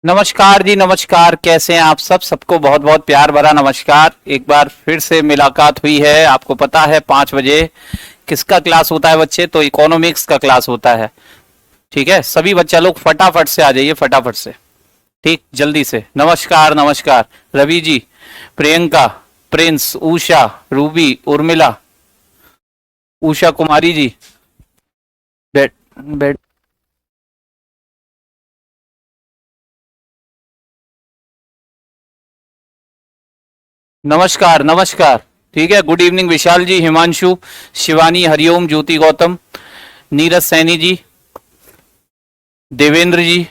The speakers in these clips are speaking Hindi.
नमस्कार जी, नमस्कार। कैसे हैं आप सब? सबको बहुत बहुत प्यार भरा नमस्कार। एक बार फिर से मुलाकात हुई है। आपको पता है 5 बजे किसका क्लास होता है बच्चे? तो इकोनॉमिक्स का क्लास होता है। ठीक है, सभी बच्चा लोग फटाफट से आ जाइए, फटाफट से। ठीक, जल्दी से। नमस्कार, नमस्कार। Ravi ji, Priyanka, Prince, Usha, Ruby, Urmila, Usha Kumari ji. बैठ बैठ। नमस्कार, नमस्कार। ठीक है, गुड इवनिंग विशाल जी, हिमांशु, शिवानी, हरिओम, ज्योति गौतम, नीरज सैनी जी, देवेंद्र जी,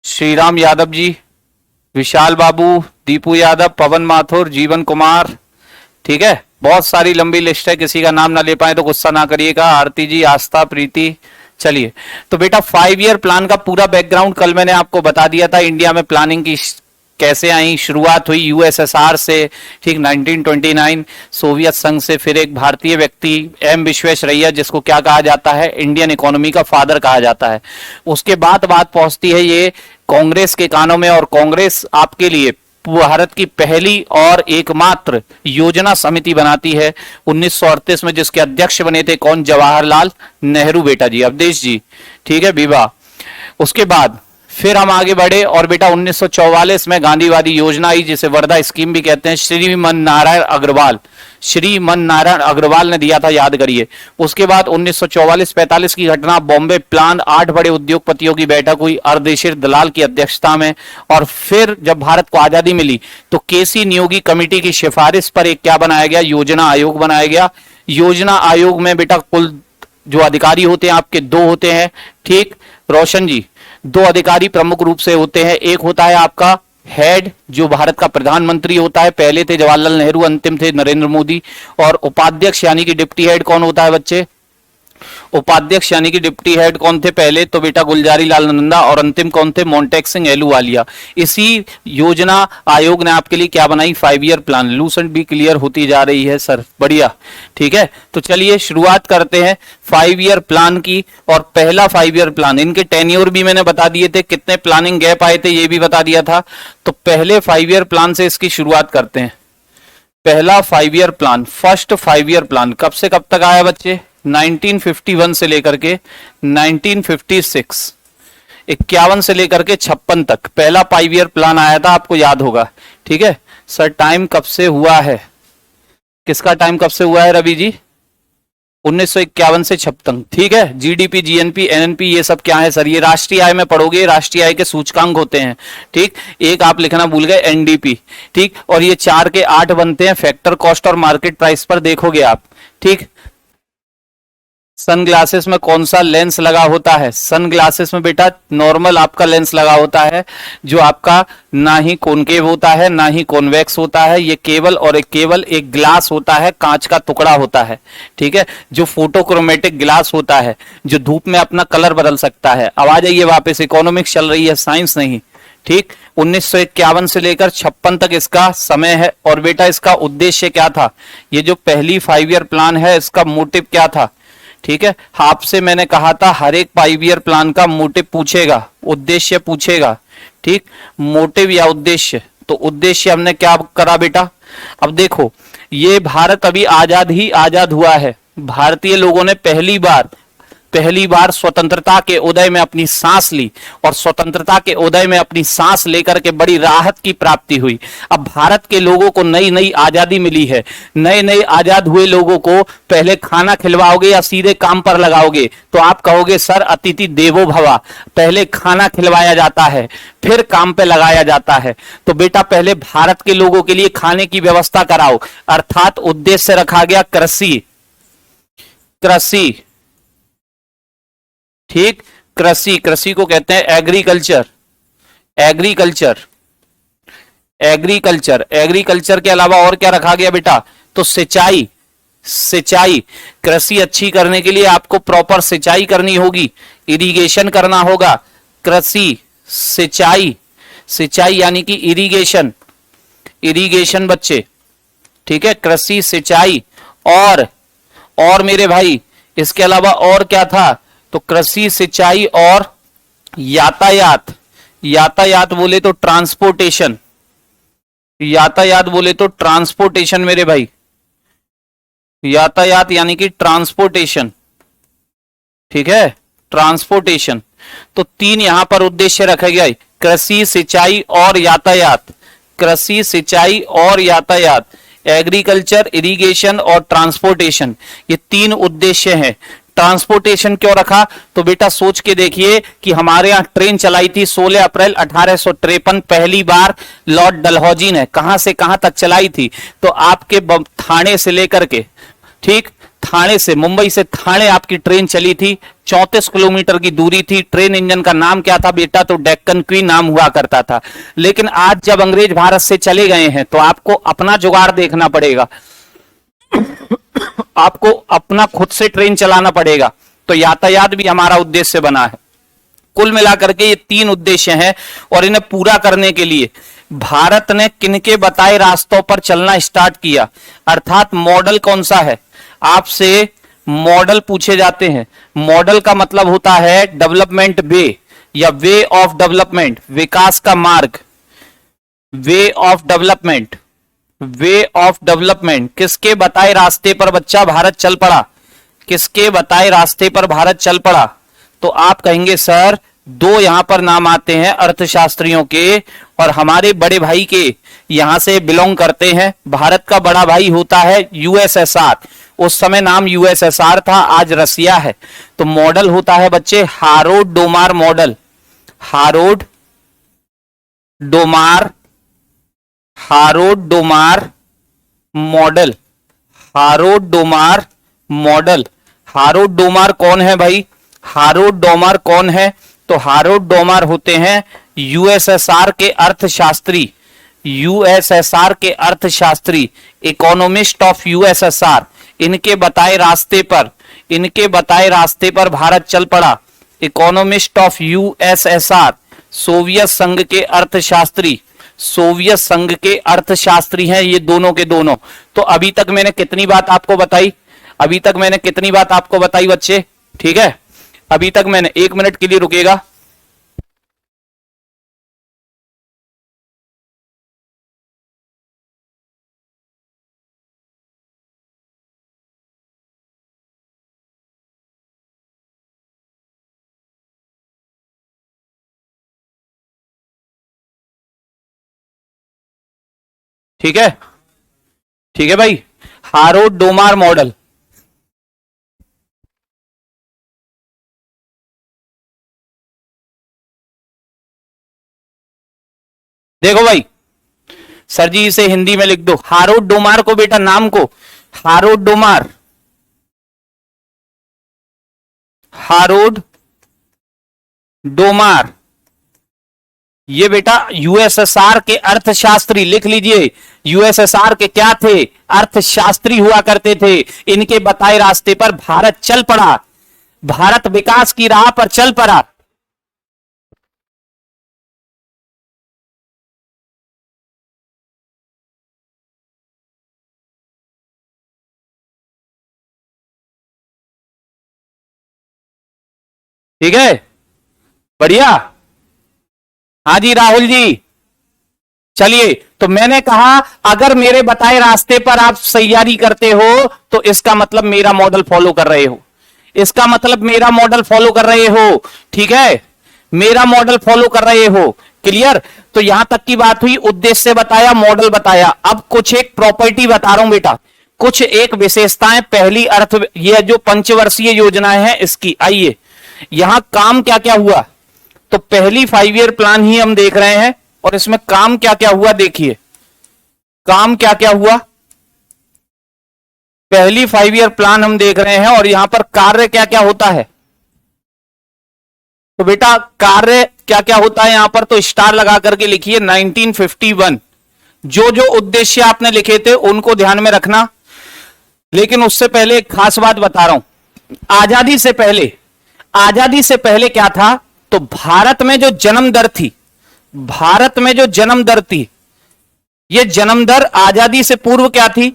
श्रीराम यादव जी, विशाल बाबू, दीपू यादव, पवन माथुर, जीवन कुमार। ठीक है, बहुत सारी लंबी लिस्ट है, किसी का नाम ना ले पाए तो गुस्सा ना करिएगा। आरती जी, आस्था, प्रीति। चलिए, तो बेटा 5 ईयर प्लान का पूरा बैकग्राउंड कल मैंने आपको बता दिया था। इंडिया में प्लानिंग की कैसे आई, शुरुआत हुई यूएसएसआर से। ठीक, 1929 सोवियत संघ से। फिर एक भारतीय व्यक्ति एम विश्वेश्वरैया, जिसको क्या कहा जाता है, इंडियन इकोनॉमी का फादर कहा जाता है। उसके बाद बात पहुंचती है ये कांग्रेस के कानों में, और कांग्रेस आपके लिए भारत की पहली और एकमात्र योजना समिति बनाती है 1938 में, जिसके अध्यक्ष बने थे कौन? जवाहरलाल नेहरू बेटा जी, अवधेश जी। ठीक है, विवाह। उसके बाद फिर हम आगे बढ़े और बेटा 1944 में गांधीवादी योजना आई, जिसे वर्धा स्कीम भी कहते हैं। श्रीमन नारायण अग्रवाल ने दिया था, याद करिए। उसके बाद 1944-45 की घटना, बॉम्बे प्लान, 8 बड़े उद्योगपतियों की बैठक हुई अर्देशीर दलाल की अध्यक्षता में। और फिर जब भारत को आजादी मिली तो केसी नियोगी कमेटी की सिफारिश पर एक क्या बनाया गया? योजना आयोग बनाया गया। योजना आयोग में बेटा कुल जो अधिकारी होते हैं आपके 2 होते हैं। ठीक, रोशन जी, 2 अधिकारी प्रमुख रूप से होते हैं। एक होता है आपका हेड, जो भारत का प्रधानमंत्री होता है। पहले थे जवाहरलाल नेहरू, अंतिम थे नरेंद्र मोदी। और उपाध्यक्ष यानी कि डिप्टी हेड कौन होता है बच्चे? उपाध्यक्ष यानी कि डिप्टी हेड कौन थे पहले? तो बेटा गुलजारी लाल नंदा। और अंतिम कौन थे? मोन्टेक सिंह एलूवालिया। इसी योजना आयोग ने आपके लिए क्या बनाई? 5 ईयर प्लान। लूसेंट भी क्लियर होती जा रही है सर, बढ़िया। ठीक है, तो चलिए शुरुआत करते हैं 5 ईयर प्लान की। और पहला 5 ईयर प्लान, इनके टेन्योर भी मैंने बता दिए थे, कितने प्लानिंग गैप आए थे ये भी बता दिया था। तो पहले 5 ईयर प्लान से इसकी शुरुआत करते हैं। पहला 5 year plan, first 5 year plan कब से कब तक आया बच्चे? 1951 से लेकर के 1956, 51 से लेकर के 56 तक पहला 5 ईयर प्लान आया था, आपको याद होगा। ठीक है सर, टाइम कब से हुआ है? किसका टाइम कब से हुआ है रवि जी? 1951 से 56। ठीक है, जीडीपी, जीएनपी, एनएनपी, ये सब क्या है सर? ये राष्ट्रीय आय में पढ़ोगे, राष्ट्रीय आय के सूचकांक होते हैं। ठीक, एक आप लिखना भूल गए, एनडीपी। ठीक, और ये 4 के 8 बनते हैं, फैक्टर, कॉस्ट और मार्केट प्राइस पर देखोगे आप। ठीक, सनग्लासेस में कौन सा लेंस लगा होता है? सनग्लासेस में बेटा नॉर्मल आपका लेंस लगा होता है, जो आपका ना ही कॉनकेव होता है ना ही कॉन्वेक्स होता है। ये केवल एक ग्लास होता है, कांच का टुकड़ा होता है। ठीक है, जो फोटोक्रोमेटिक ग्लास होता है, जो धूप में अपना कलर बदल सकता है। अब आ जाइए वापस, इकोनॉमिक्स चल रही है, साइंस नहीं। ठीक, 1951 से लेकर 56 तक इसका समय है। और बेटा इसका उद्देश्य क्या था? ये जो पहली 5 ईयर प्लान है, इसका मोटिव क्या था? ठीक है, आपसे मैंने कहा था हर एक 5 ईयर प्लान का मोटिव पूछेगा, उद्देश्य पूछेगा। ठीक, मोटिव या उद्देश्य। तो उद्देश्य हमने क्या करा बेटा? अब देखो, ये भारत अभी आजाद हुआ है। भारतीय लोगों ने पहली बार स्वतंत्रता के उदय में अपनी सांस ली, और स्वतंत्रता के उदय में अपनी सांस लेकर के बड़ी राहत की प्राप्ति हुई। अब भारत के लोगों को नई नई आजादी मिली है। नए नए आजाद हुए लोगों को पहले खाना खिलवाओगे या सीधे काम पर लगाओगे? तो आप कहोगे सर अतिथि देवो भव, पहले खाना खिलवाया जाता है फिर काम पे लगाया जाता है। तो बेटा पहले भारत के लोगों के लिए खाने की व्यवस्था कराओ, अर्थात उद्देश्य रखा गया कृषि। ठीक, कृषि को कहते हैं एग्रीकल्चर के अलावा और क्या रखा गया बेटा? तो सिंचाई। कृषि अच्छी करने के लिए आपको प्रॉपर सिंचाई करनी होगी, इरिगेशन करना होगा। कृषि, सिंचाई यानी कि इरिगेशन बच्चे। ठीक है, कृषि, सिंचाई और मेरे भाई इसके अलावा और क्या था? तो कृषि, सिंचाई और यातायात, यातायात बोले तो ट्रांसपोर्टेशन, यातायात बोले तो ट्रांसपोर्टेशन मेरे भाई, यातायात यानी कि ट्रांसपोर्टेशन, ठीक है, ट्रांसपोर्टेशन। तो तीन यहां पर उद्देश्य रखे गए, कृषि, सिंचाई और यातायात, कृषि, सिंचाई और यातायात, एग्रीकल्चर, इरिगेशन और ट्रांसपोर्टेशन, ये तीन उद्देश्य हैं। ट्रांसपोर्टेशन क्यों रखा? तो बेटा सोच के देखिए कि हमारे यहां ट्रेन चलाई थी 16 अप्रैल 1853 पहली बार लॉर्ड डलहौजी ने, कहां से कहां तक चलाई थी? तो आपके थाने से लेकर के, ठीक, थाने से, मुंबई से थाने आपकी ट्रेन चली थी, 34 किलोमीटर की दूरी थी। ट्रेन इंजन का नाम क्या था बेटा? तो डेक्कन क्वीन नाम हुआ करता था। लेकिन आज जब अंग्रेज भारत से चले गए हैं तो आपको अपना जुगाड़ देखना पड़ेगा, आपको अपना खुद से ट्रेन चलाना पड़ेगा। तो यातायात भी हमारा उद्देश्य बना है। कुल मिलाकर के ये तीन उद्देश्य हैं और इन्हें पूरा करने के लिए भारत ने किनके बताए रास्तों पर चलना स्टार्ट किया, अर्थात मॉडल कौन सा है? आपसे मॉडल पूछे जाते हैं। मॉडल का मतलब होता है डेवलपमेंट वे या वे ऑफ डेवलपमेंट, विकास का मार्ग, way of development, way of development. किसके बताए रास्ते पर बच्चा भारत चल पड़ा? किसके बताए रास्ते पर भारत चल पड़ा? तो आप कहेंगे सर दो यहां पर नाम आते हैं अर्थशास्त्रियों के, और हमारे बड़े भाई के यहां से बिलोंग करते हैं। भारत का बड़ा भाई होता है यूएसएसआर, उस समय नाम यूएसएसआर था, आज रसिया है। तो मॉडल होता है बच्चे Harrod Domar model, Harrod Domar, Harrod Domar model, Harrod Domar model. Harrod Domar कौन है भाई? हारोड डोमार कौन है? तो हारोड डोमार होते हैं यूएसएसआर के अर्थशास्त्री, यूएसएसआर के अर्थशास्त्री, इकोनॉमिस्ट ऑफ यूएसएसआर। इनके बताए रास्ते पर, इनके बताए रास्ते पर भारत चल पड़ा। इकोनॉमिस्ट ऑफ यूएसएसआर, सोवियत संघ के अर्थशास्त्री, सोवियत संघ के अर्थशास्त्री हैं ये दोनों के दोनों। तो अभी तक मैंने कितनी बात आपको बताई? अभी तक मैंने कितनी बात आपको बताई बच्चे? ठीक है, अभी तक मैंने, 1 मिनट के लिए रुकेगा। ठीक है, ठीक है भाई, हारोड डोमार मॉडल। देखो भाई, सर जी इसे हिंदी में लिख दो। हारोड डोमार को बेटा, नाम को हारोड डोमार, हारोड डोमार, ये बेटा यूएसएसआर के अर्थशास्त्री, लिख लीजिए। यूएसएसआर के क्या थे? अर्थशास्त्री हुआ करते थे। इनके बताए रास्ते पर भारत चल पड़ा, भारत विकास की राह पर चल पड़ा। ठीक है, बढ़िया। हाँ जी राहुल जी, चलिए। तो मैंने कहा अगर मेरे बताए रास्ते पर आप तैयारी करते हो तो इसका मतलब मेरा मॉडल फॉलो कर रहे हो, इसका मतलब मेरा मॉडल फॉलो कर रहे हो। ठीक है, मेरा मॉडल फॉलो कर रहे हो। क्लियर? तो यहां तक की बात हुई, उद्देश्य बताया, मॉडल बताया। अब कुछ एक प्रॉपर्टी बता रहा हूं बेटा, कुछ एक विशेषताएं। पहली अर्थ, ये जो पंचवर्षीय योजनाएं हैं इसकी, आइए यहां काम क्या क्या हुआ। तो पहली 5 ईयर प्लान ही हम देख रहे हैं और इसमें काम क्या क्या हुआ देखिए, काम क्या क्या हुआ। पहली 5 ईयर प्लान हम देख रहे हैं और यहां पर कार्य क्या क्या होता है। तो बेटा कार्य क्या क्या होता है यहां पर, तो स्टार लगा करके लिखिए 1951। जो जो उद्देश्य आपने लिखे थे उनको ध्यान में रखना। लेकिन उससे पहले एक खास बात बता रहा हूं, आजादी से पहले, आजादी से पहले क्या था? तो भारत में जो जन्म दर थी, भारत में जो जन्म दर थी, ये जन्म दर आजादी से पूर्व क्या थी?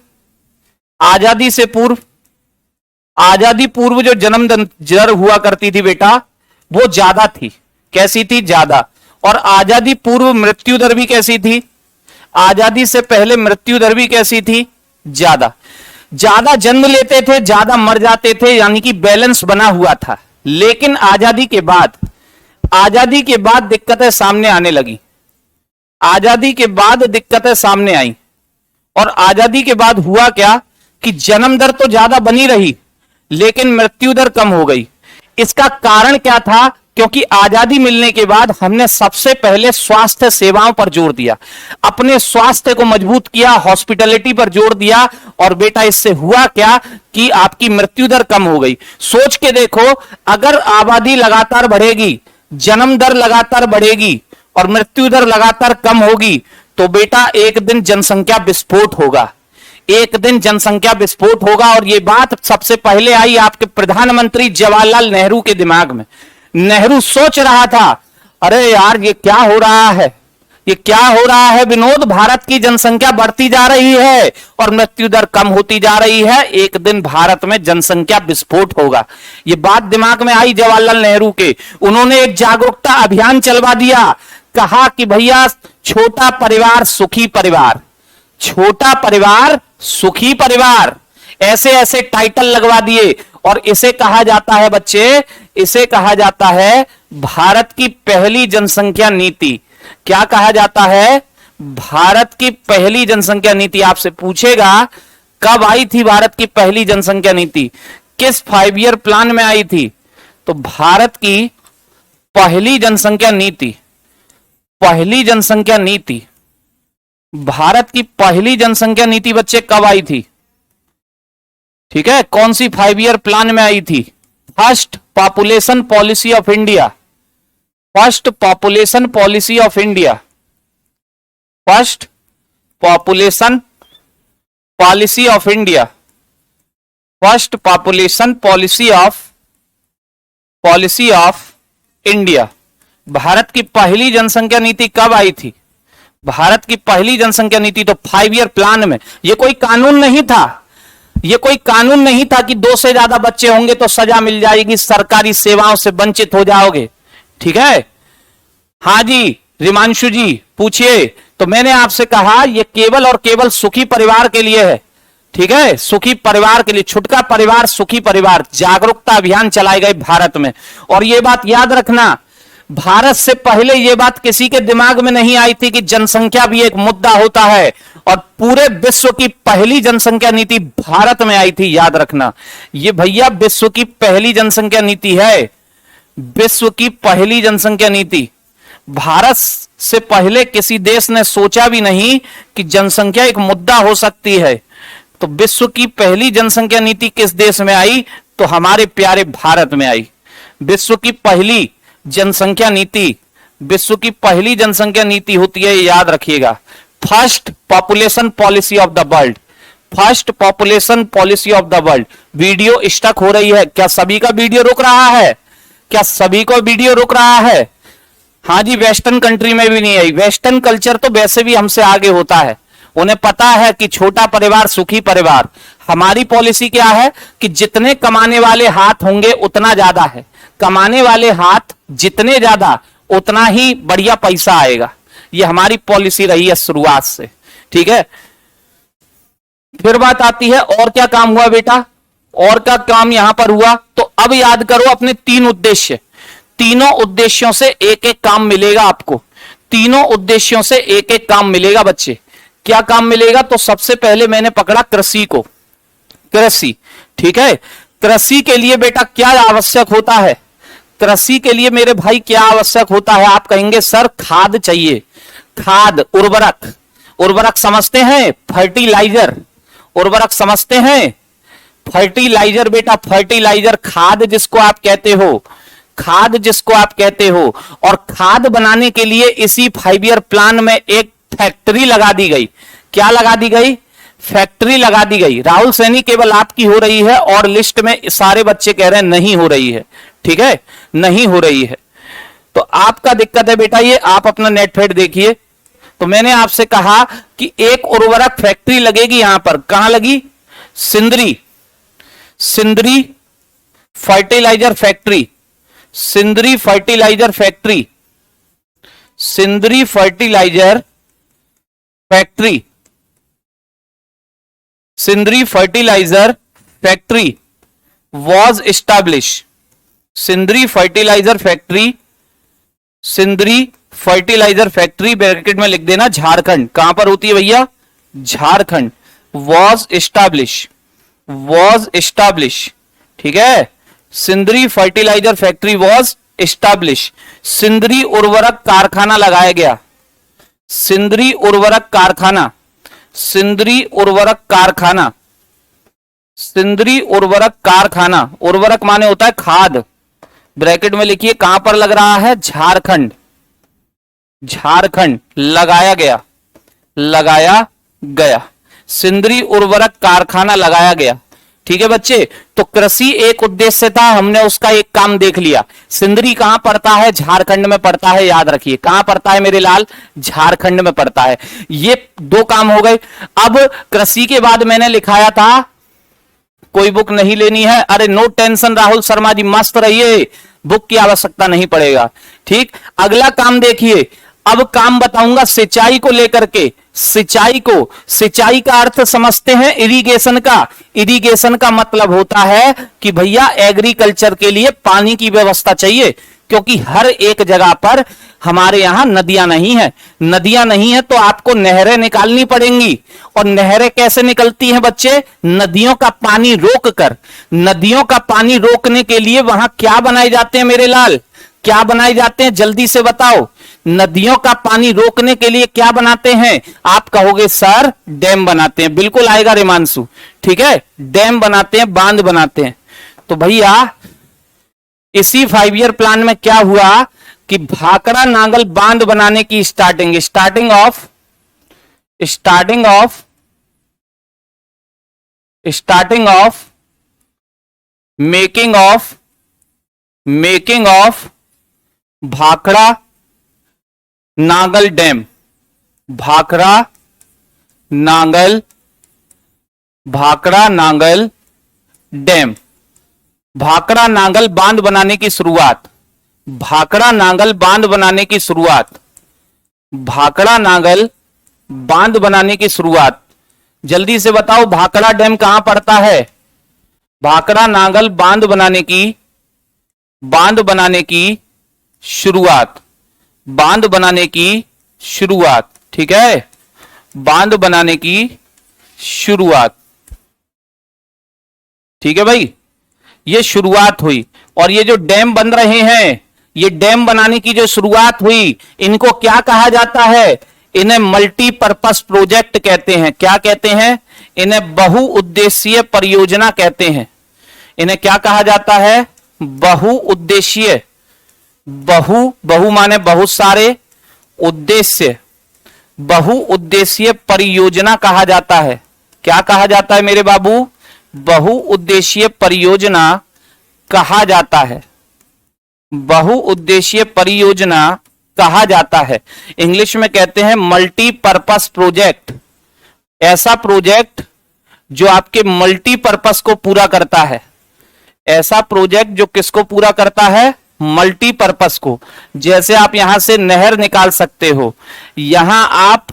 आजादी से पूर्व, आजादी पूर्व जो जन्म दर हुआ करती थी बेटा वो ज्यादा थी। कैसी थी? ज्यादा। और आजादी पूर्व मृत्यु दर भी कैसी थी? आजादी से पहले मृत्यु दर भी कैसी थी? ज्यादा। ज्यादा जन्म लेते थे, ज्यादा मर जाते थे, यानी कि बैलेंस बना हुआ था। लेकिन आजादी के बाद दिक्कतें सामने आने लगी। आजादी के बाद दिक्कतें सामने आई। और आजादी के बाद हुआ क्या कि जन्म दर तो ज्यादा बनी रही, लेकिन मृत्यु दर कम हो गई। इसका कारण क्या था? क्योंकि आजादी मिलने के बाद हमने सबसे पहले स्वास्थ्य सेवाओं पर जोर दिया, अपने स्वास्थ्य को मजबूत किया, हॉस्पिटलिटी पर जोर दिया। और बेटा इससे हुआ क्या कि आपकी मृत्यु दर कम हो गई। सोच के देखो, अगर आबादी लगातार बढ़ेगी, जन्म दर लगातार बढ़ेगी और मृत्यु दर लगातार कम होगी, तो बेटा एक दिन जनसंख्या विस्फोट होगा। एक दिन जनसंख्या विस्फोट होगा। और यह बात सबसे पहले आई आपके प्रधानमंत्री जवाहरलाल नेहरू के दिमाग में। नेहरू सोच रहा था, अरे यार ये क्या हो रहा है, ये क्या हो रहा है विनोद, भारत की जनसंख्या बढ़ती जा रही है और मृत्यु दर कम होती जा रही है, एक दिन भारत में जनसंख्या विस्फोट होगा। ये बात दिमाग में आई जवाहरलाल नेहरू के। उन्होंने एक जागरूकता अभियान चलवा दिया। कहा कि भैया छोटा परिवार सुखी परिवार, छोटा परिवार सुखी परिवार, ऐसे ऐसे टाइटल लगवा दिए। और इसे कहा जाता है बच्चे, इसे कहा जाता है भारत की पहली जनसंख्या नीति। क्या कहा जाता है? भारत की पहली जनसंख्या नीति। आपसे पूछेगा कब आई थी भारत की पहली जनसंख्या नीति, किस 5 ईयर प्लान में आई थी? तो भारत की पहली जनसंख्या नीति, पहली जनसंख्या नीति, भारत की पहली जनसंख्या नीति बच्चे कब आई थी? ठीक है, कौन सी 5 ईयर प्लान में आई थी? First population policy of India, first population policy of India, first population policy of India, first population policy of India. Bharat की पहली जनसंख्या नीति कब आई थी? भारत की पहली जनसंख्या नीति तो 5 ईयर प्लान में। यह कोई कानून नहीं था, यह कोई कानून नहीं था कि 2 से ज्यादा बच्चे होंगे तो सजा मिल जाएगी, सरकारी सेवाओं से वंचित हो जाओगे। ठीक है, हाँ जी रिमांशु जी पूछिए। तो मैंने आपसे कहा यह केवल और केवल सुखी परिवार के लिए है। ठीक है, सुखी परिवार के लिए, छुटका परिवार सुखी परिवार, जागरूकता अभियान चलाए गए भारत में। और यह बात याद रखना, भारत से पहले यह बात किसी के दिमाग में नहीं आई थी कि जनसंख्या भी एक मुद्दा होता है। और पूरे विश्व की पहली जनसंख्या नीति भारत में आई थी, याद रखना। यह भैया विश्व की पहली जनसंख्या नीति है, विश्व की पहली जनसंख्या नीति। भारत से पहले किसी देश ने सोचा भी नहीं कि जनसंख्या एक मुद्दा हो सकती है। तो विश्व की पहली जनसंख्या नीति किस देश में आई? तो हमारे प्यारे भारत में आई। विश्व की पहली जनसंख्या नीति, विश्व की पहली जनसंख्या नीति होती है, याद रखिएगा, first population policy of the world, first population policy of the world. Video stuck हो रही है क्या? सभी का वीडियो रुक रहा है क्या? सभी को वीडियो रुक रहा है? हाँ जी, वेस्टर्न कंट्री में भी नहीं आई। वेस्टर्न कल्चर तो वैसे भी हमसे आगे होता है, उन्हें पता है कि छोटा परिवार सुखी परिवार। हमारी पॉलिसी क्या है कि जितने कमाने वाले हाथ होंगे उतना ज्यादा है, कमाने वाले हाथ जितने ज्यादा उतना ही बढ़िया पैसा आएगा। ये हमारी पॉलिसी रही है शुरुआत से। ठीक है, फिर बात आती है और क्या काम हुआ बेटा, और क्या काम यहां पर हुआ? तो अब याद करो अपने 3 उद्देश्य, तीनों उद्देश्यों से एक एक काम मिलेगा आपको, तीनों उद्देश्यों से एक एक काम मिलेगा बच्चे। क्या काम मिलेगा? तो सबसे पहले मैंने पकड़ा कृषि को, कृषि। ठीक है, कृषि के लिए बेटा क्या आवश्यक होता है? कृषि के लिए मेरे भाई क्या आवश्यक होता है? आप कहेंगे सर खाद चाहिए, खाद, उर्वरक। उर्वरक समझते हैं? फर्टिलाइजर, उर्वरक समझते हैं? फर्टिलाइजर बेटा, फर्टिलाइजर, खाद जिसको आप कहते हो, खाद जिसको आप कहते हो। और खाद बनाने के लिए इसी 5 ईयर प्लान में एक फैक्ट्री लगा दी गई। क्या लगा दी गई? फैक्ट्री लगा दी गई। राहुल सैनी केवल आपकी हो रही है और लिस्ट में सारे बच्चे कह रहे हैं नहीं हो रही है। ठीक है, नहीं हो रही है तो आपका दिक्कत है बेटा। ये आप अपना नेट फेड देखिए। तो मैंने आपसे कहा कि एक उर्वरक फैक्ट्री लगेगी यहां पर। कहां लगी? Sindri, Sindri fertiliser factory. Sindri fertiliser factory, Sindri fertiliser factory, Sindri fertiliser factory was establish, Sindri fertiliser factory, Sindri fertiliser factory bracket में लिख देना झारखंड, कहां पर होती है भैया, Jharkhand, was establish, was establish, ठीक है, Sindri fertiliser factory was establish, Sindri उर्वरक कारखाना लगाया गया, सिंदरी उर्वरक कारखाना, सिंदरी उर्वरक कारखाना, सिंदरी उर्वरक कारखाना, उर्वरक माने होता है खाद, ब्रैकेट में लिखिए कहां पर लग रहा है, झारखंड, झारखंड, लगाया गया, लगाया गया, सिंदरी उर्वरक कारखाना लगाया गया, ठीक है बच्चे। तो कृषि एक उद्देश्य था, हमने उसका एक काम देख लिया। सिंदरी कहां पड़ता है, झारखंड में पड़ता है, याद रखिए कहां पड़ता है मेरे लाल, झारखंड में पड़ता है। ये दो काम हो गए। अब कृषि के बाद मैंने लिखाया था, कोई बुक नहीं लेनी है, अरे नो टेंशन राहुल शर्मा जी, मस्त रहिए, बुक की आवश्यकता नहीं पड़ेगा, ठीक। अगला काम देखिए, अब काम बताऊंगा सिंचाई को लेकर के, सिंचाई को, सिंचाई का अर्थ समझते हैं इरिगेशन का। इरिगेशन का मतलब होता है कि भैया एग्रीकल्चर के लिए पानी की व्यवस्था चाहिए, क्योंकि हर एक जगह पर हमारे यहां नदियां नहीं है, नदियां नहीं है तो आपको नहरें निकालनी पड़ेंगी। और नहरें कैसे निकलती हैं बच्चे, नदियों का पानी रोककर। नदियों का पानी रोकने के लिए वहां क्या बनाए जाते हैं मेरे लाल, क्या बनाए जाते हैं, जल्दी से बताओ। नदियों का पानी रोकने के लिए क्या बनाते हैं, आप कहोगे सर डैम बनाते हैं, बिल्कुल आएगा रेमांशु, ठीक है, डैम बनाते हैं, बांध बनाते हैं। तो भैया इसी 5 ईयर प्लान में क्या हुआ कि भाखड़ा नांगल बांध बनाने की starting of making of Bhakra Nangal dam, Bhakra Nangal dam, Bhakra Nangal बांध बनाने की शुरुआत, भाखड़ा नांगल बांध बनाने की शुरुआत, भाखड़ा नांगल बांध बनाने की शुरुआत। जल्दी से बताओ भाखड़ा डैम कहां पड़ता है, भाखड़ा नांगल बांध बनाने की शुरुआत, बांध बनाने की शुरुआत, ठीक है, बांध बनाने की शुरुआत, ठीक है भाई, ये शुरुआत हुई। और ये जो डैम बन रहे हैं, ये डैम बनाने की जो शुरुआत हुई, इनको क्या कहा जाता है, इन्हें मल्टीपर्पस प्रोजेक्ट कहते हैं। क्या कहते हैं, इन्हें बहुउद्देशीय परियोजना कहते हैं। इन्हें क्या कहा जाता है, बहुउद्देशीय, बहु माने बहुत सारे, उद्देश्य, बहुउद्देशीय परियोजना कहा जाता है। क्या कहा जाता है मेरे बाबू, बहुउद्देशीय परियोजना कहा जाता है, बहुउद्देशीय परियोजना कहा जाता है। इंग्लिश में कहते हैं मल्टीपर्पस प्रोजेक्ट, ऐसा प्रोजेक्ट जो आपके मल्टीपर्पस को पूरा करता है, ऐसा प्रोजेक्ट जो किसको पूरा करता है, मल्टीपर्पस को। जैसे आप यहां से नहर निकाल सकते हो, यहां आप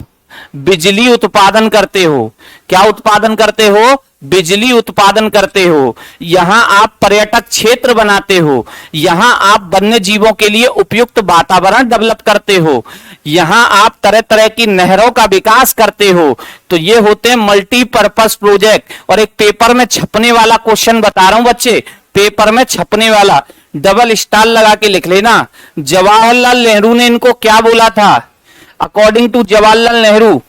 बिजली उत्पादन करते हो, क्या उत्पादन करते हो, बिजली उत्पादन करते हो, यहां आप पर्यटक क्षेत्र बनाते हो, यहां आप वन्य जीवों के लिए उपयुक्त वातावरण डेवलप करते हो, यहां आप तरह तरह की नहरों का विकास करते हो। तो ये होते हैं मल्टीपर्पस प्रोजेक्ट। और एक पेपर में छपने वाला क्वेश्चन बता रहा हूं बच्चे, पेपर में छपने वाला, डबल स्टार लगा के लिख लेना। जवाहरलाल नेहरू ने इनको क्या बोला था, according to Jawaharlal Nehru,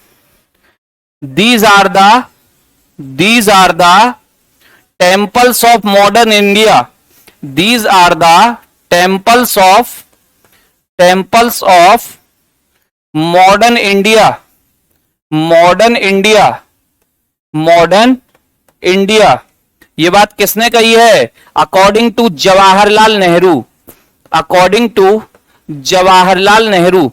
these are the temples of modern India, these are the temples of modern India, modern India। ये बात किसने कही है, according to Jawaharlal Nehru, according to Jawaharlal Nehru,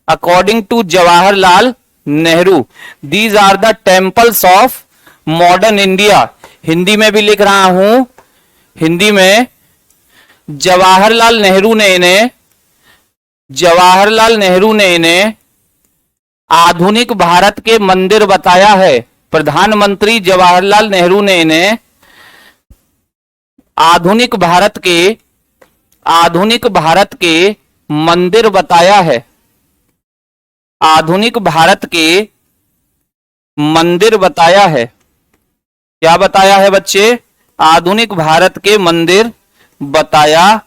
according to Jawaharlal Nehru. These are the temples of modern India. Hindi में भी लिख रहा हूं, हिंदी में जवाहरलाल नेहरू ने इन्हें आधुनिक भारत के मंदिर बताया है। प्रधानमंत्री जवाहरलाल नेहरू ने इन्हें आधुनिक भारत के मंदिर बताया है। आधुनिक भारत के मंदिर बताया है। क्या बताया है बच्चे? आधुनिक भारत के मंदिर बताया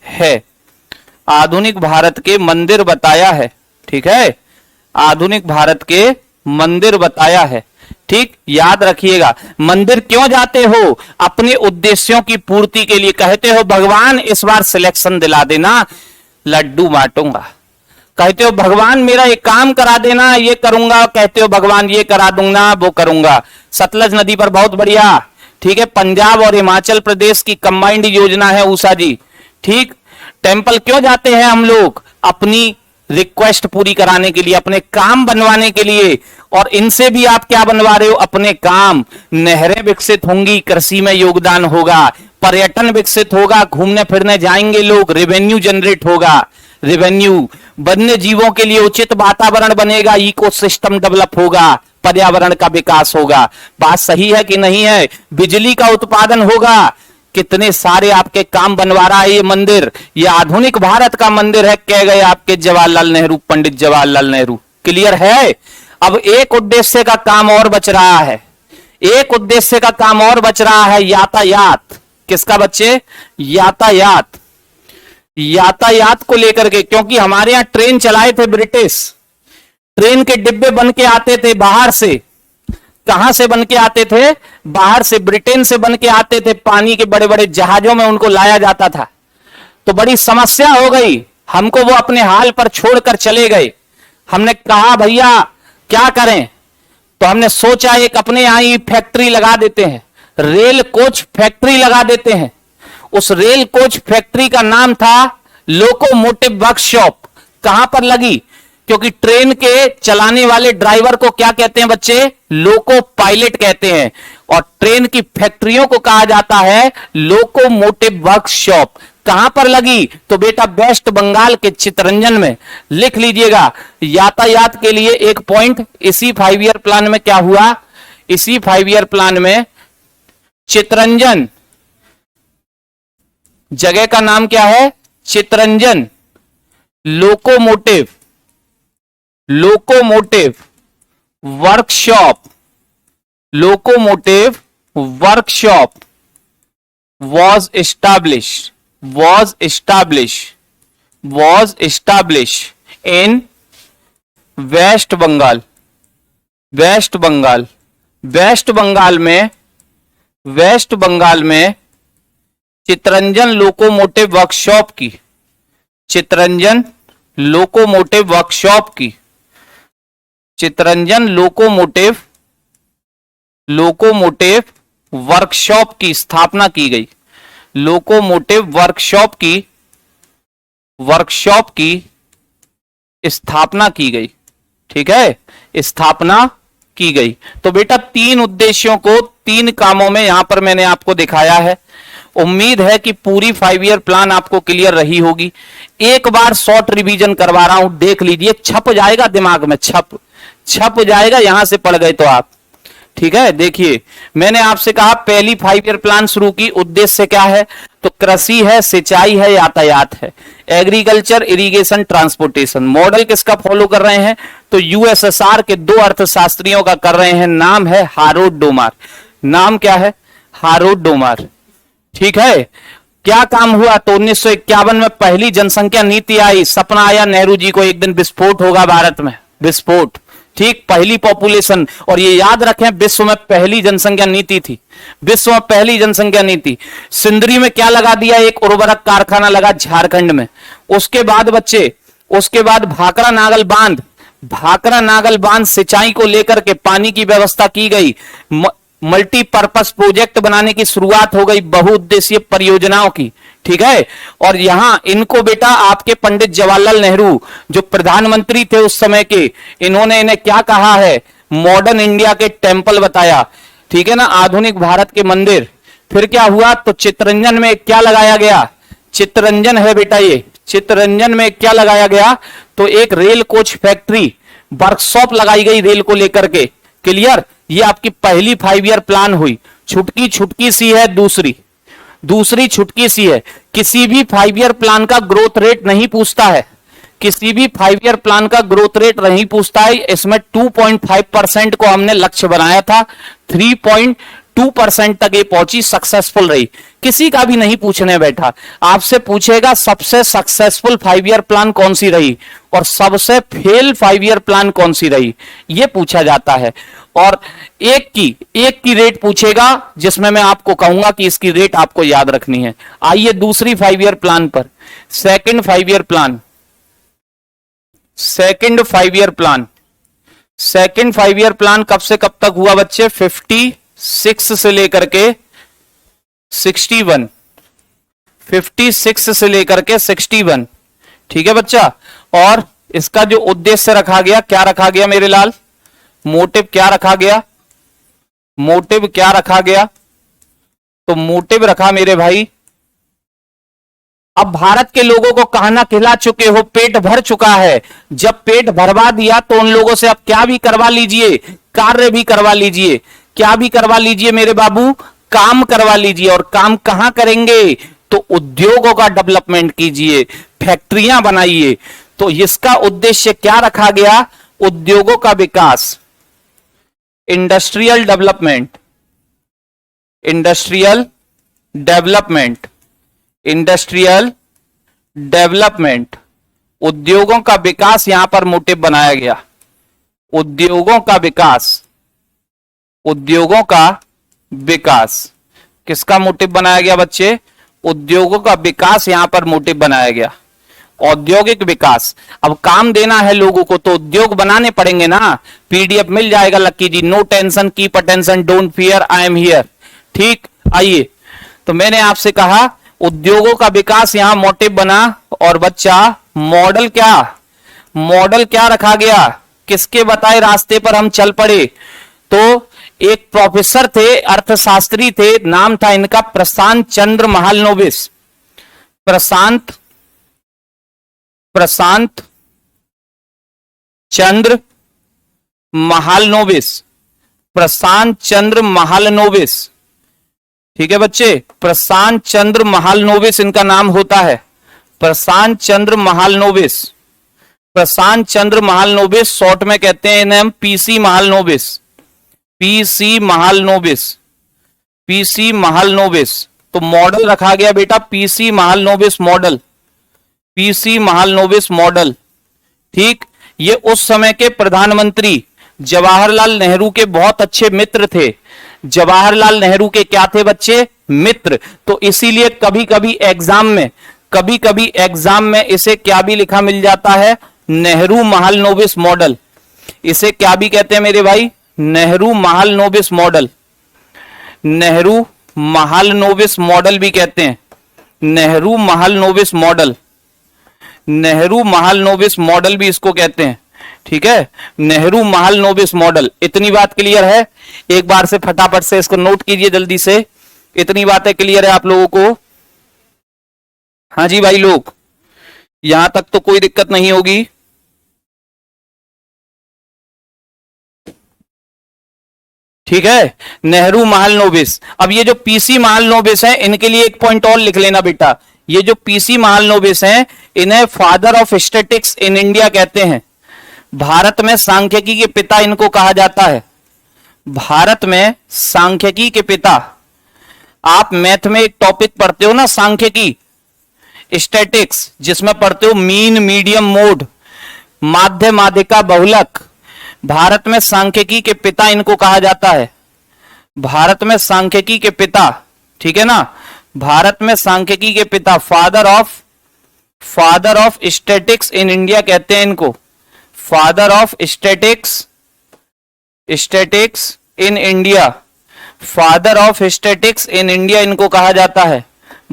है। आधुनिक भारत के मंदिर बताया है। ठीक है, आधुनिक भारत के मंदिर बताया है। ठीक, याद रखिएगा। मंदिर क्यों जाते हो? अपने उद्देश्यों की पूर्ति के लिए। कहते हो भगवान इस बार सिलेक्शन दिला देना, लड्डू बांटूंगा। कहते हो भगवान मेरा एक काम करा देना, ये करूंगा। कहते हो भगवान ये करा दूंगा, वो करूंगा। सतलज नदी पर बहुत बढ़िया, ठीक है, पंजाब और हिमाचल प्रदेश की कंबाइंड योजना है उषा जी। ठीक, टेंपल क्यों जाते हैं हम लोग? अपनी रिक्वेस्ट पूरी कराने के लिए, अपने काम बनवाने के लिए। और इनसे भी आप क्या बनवा रहे हो? अपने काम। नहरें विकसित होंगी, कृषि में योगदान होगा, पर्यटन विकसित होगा, घूमने फिरने जाएंगे लोग, रेवेन्यू जनरेट होगा। रेवेन्यू, वन्य जीवों के लिए उचित वातावरण बनेगा, इकोसिस्टम डेवलप होगा, पर्यावरण का विकास होगा। बात सही है कि नहीं है? बिजली का उत्पादन होगा। कितने सारे आपके काम बनवा रहा है ये मंदिर। ये आधुनिक भारत का मंदिर है, कह गए आपके जवाहरलाल नेहरू, पंडित जवाहरलाल नेहरू। क्लियर है? अब एक उद्देश्य का काम और बच रहा है। एक उद्देश्य का काम और बच रहा है, यातायात। किसका बच्चे? यातायात। यातायात को लेकर के, क्योंकि हमारे यहां ट्रेन चलाए थे ब्रिटिश। ट्रेन के डिब्बे बन के आते थे बाहर से। कहां से बन के आते थे? बाहर से, ब्रिटेन से बन के आते थे। पानी के बड़े बड़े जहाजों में उनको लाया जाता था। तो बड़ी समस्या हो गई, हमको वो अपने हाल पर छोड़कर चले गए। हमने कहा भैया क्या करें? तो हमने सोचा एक अपने यहां ही फैक्ट्री लगा देते हैं, रेल कोच फैक्ट्री लगा देते हैं। उस रेल कोच फैक्ट्री का नाम था लोकोमोटिव वर्कशॉप। कहां पर लगी? क्योंकि ट्रेन के चलाने वाले ड्राइवर को क्या कहते हैं बच्चे? लोको पायलट कहते हैं। और ट्रेन की फैक्ट्रियों को कहा जाता है लोकोमोटिव वर्कशॉप। कहां पर लगी? तो बेटा वेस्ट बंगाल के चितरंजन में। लिख लीजिएगा। यातायात के लिए एक पॉइंट। इसी 5 ईयर प्लान में क्या हुआ? इसी 5 ईयर प्लान में चितरंजन, जगह का नाम क्या है? Chittaranjan locomotive workshop. Locomotive workshop was established in West Bengal. West Bengal में चितरंजन लोकोमोटिव वर्कशॉप की। चितरंजन लोकोमोटिव वर्कशॉप की स्थापना की गई। लोकोमोटिव वर्कशॉप की स्थापना की गई। ठीक है, स्थापना की गई। तो बेटा 3 उद्देश्यों को 3 कामों में यहां पर मैंने आपको दिखाया है। उम्मीद है कि पूरी 5 ईयर प्लान आपको क्लियर रही होगी। एक बार शॉर्ट रिवीजन करवा रहा हूं, देख लीजिए, छप जाएगा दिमाग में, छप जाएगा। यहां से पढ़ गए तो आप। ठीक है, देखिए मैंने आपसे कहा पहली 5 ईयर प्लान शुरू की, उद्देश्य क्या है? तो कृषि है, सिंचाई है, यातायात है, एग्रीकल्चर, इरिगेशन, ट्रांसपोर्टेशन। मॉडल किसका फॉलो कर रहे हैं? तो यूएसएसआर के 2 अर्थशास्त्रियों का कर रहे हैं। नाम है हारोल्ड डोमार। नाम क्या है? Harold Domar. ठीक है, क्या काम हुआ? तो 1951 में पहली जनसंख्या नीति आई। सपना आया नेहरू जी को एक दिन विस्फोट होगा भारत में, विस्फोट। ठीक, पहली पॉपुलेशन। और ये याद रखें विश्व में पहली जनसंख्या नीति थी। विश्व में पहली जनसंख्या नीति। सिंदरी में क्या लगा दिया? एक उर्वरक कारखाना लगा झारखंड में। उसके बाद बच्चे, उसके बाद भाखड़ा नागल बांध सिंचाई को लेकर के पानी की व्यवस्था की गई। मल्टीपर्पस प्रोजेक्ट बनाने की शुरुआत हो गई, बहुउद्देशीय परियोजनाओं की। ठीक है, और यहां इनको बेटा आपके पंडित जवाहरलाल नेहरू जो प्रधानमंत्री थे उस समय के, इन्होंने इन्हें क्या कहा है? मॉडर्न इंडिया के टेंपल बताया। ठीक है ना, आधुनिक भारत के मंदिर। फिर क्या हुआ? तो चितरंजन में क्या लगाया गया? चित्तरंजन है बेटा, ये चित्तरंजन में क्या लगाया गया, तो एक रेल कोच फैक्ट्री वर्कशॉप लगाई गई रेल को लेकर के। क्लियर, ये आपकी पहली 5 ईयर प्लान हुई। छुटकी छुटकी सी है दूसरी छुटकी सी है, किसी भी 5 ईयर प्लान का ग्रोथ रेट नहीं पूछता है, किसी भी 5 ईयर प्लान का ग्रोथ रेट नहीं पूछता है। इसमें 2.5% को हमने लक्ष्य बनाया था, 3.2% तक ये पहुंची, सक्सेसफुल रही। किसी का भी नहीं पूछने बैठा, आपसे पूछेगा सबसे सक्सेसफुल 5 ईयर प्लान कौन सी रही और सबसे फेल 5 ईयर प्लान कौन सी रही, ये पूछा जाता है। और एक की रेट पूछेगा, जिसमें मैं आपको कहूंगा कि इसकी रेट आपको याद रखनी है। आइए दूसरी 5 ईयर प्लान पर, second 5 year plan. Second 5 year plan कब से कब तक हुआ बच्चे, 56 से लेकर के 61, 56 से लेकर के 61। ठीक है बच्चा, और इसका जो उद्देश्य रखा गया, क्या रखा गया मेरे लाल, मोटिव क्या रखा गया, मोटिव क्या रखा गया, तो मोटिव रखा मेरे भाई, अब भारत के लोगों को खाना खिला चुके हो, पेट भर चुका है, जब पेट भरवा दिया तो उन लोगों से अब क्या भी करवा लीजिए, कार्य भी करवा लीजिए, क्या भी करवा लीजिए मेरे बाबू, काम करवा लीजिए। और काम कहां करेंगे, तो उद्योगों का डेवलपमेंट कीजिए, फैक्ट्रियां बनाइए। तो इसका उद्देश्य क्या रखा गया, उद्योगों का विकास, industrial development, industrial development, industrial development, उद्योगों का विकास यहां पर मोटिव बनाया गया। उद्योगों का विकास, उद्योगों का विकास किसका मोटिव बनाया गया बच्चे, उद्योगों का विकास यहां पर मोटिव बनाया गया। औद्योगिक विकास, अब काम देना है लोगों को तो उद्योग बनाने पड़ेंगे ना। पीडीएफ मिल जाएगा Lucky ji, no tension, keep attention, don't fear, I am here. ठीक, आइए, तो मैंने आपसे कहा उद्योगों का विकास यहां मोटिव बना, और बच्चा मॉडल क्या रखा गया, किसके बताए रास्ते पर हम चल पड़े, तो एक प्रोफेसर थे, अर्थशास्त्री थे, नाम था इनका प्रशांत चंद्र महालनोबिस। प्रशांत चंद्र महालनोबिस, प्रशांत चंद्र महालनोबिस। ठीक है बच्चे, प्रशांत चंद्र महालनोबिस इनका नाम होता है, प्रशांत चंद्र महालनोबिस। प्रशांत चंद्र महालनोबिस, शॉर्ट में कहते हैं इन्हें हम PC Mahalanobis, PC Mahalanobis, PC Mahalanobis. तो मॉडल रखा गया बेटा PC Mahalanobis model, PC Mahalanobis model. ठीक, ये उस समय के प्रधानमंत्री जवाहरलाल नेहरू के बहुत अच्छे मित्र थे। जवाहरलाल नेहरू के क्या थे बच्चे, मित्र। तो इसीलिए कभी कभी एग्जाम में इसे क्या भी लिखा मिल जाता है, नेहरू महालनोबिस मॉडल। इसे क्या भी कहते हैं मेरे भाई, नेहरू महालनोबिस मॉडल, नेहरू महालनोबिस मॉडल भी कहते हैं, नेहरू महालनोबिस मॉडल, नेहरू महालनोबिस मॉडल भी इसको कहते हैं। ठीक है, नेहरू महालनोबिस मॉडल। इतनी बात क्लियर है, एक बार से फटाफट से इसको नोट कीजिए जल्दी से। इतनी बातें क्लियर है आप लोगों को, हाँ जी भाई लोग, यहां तक तो कोई दिक्कत नहीं होगी। ठीक है, नेहरू महालनोबिस। अब ये जो पीसी महालनोबिस हैं, इनके लिए एक पॉइंट और लिख लेना बेटा, ये जो पीसी महालनोबिस हैं, इन्हें father of statistics in India कहते हैं। भारत में सांख्यिकी के पिता इनको कहा जाता है, भारत में सांख्यिकी के पिता। आप मैथ में एक टॉपिक पढ़ते हो ना सांख्यिकी, स्टैटिक्स, जिसमें पढ़ते हो मीन, मीडियम, मोड, माध्य, माध्यिका, बहुलक। भारत में सांख्यिकी के पिता इनको कहा जाता है, भारत में सांख्यिकी के पिता। ठीक है ना, भारत में सांख्यिकी के पिता, father of statistics in India कहते हैं इनको, father of statistics in India, father of statistics in India इनको कहा जाता है।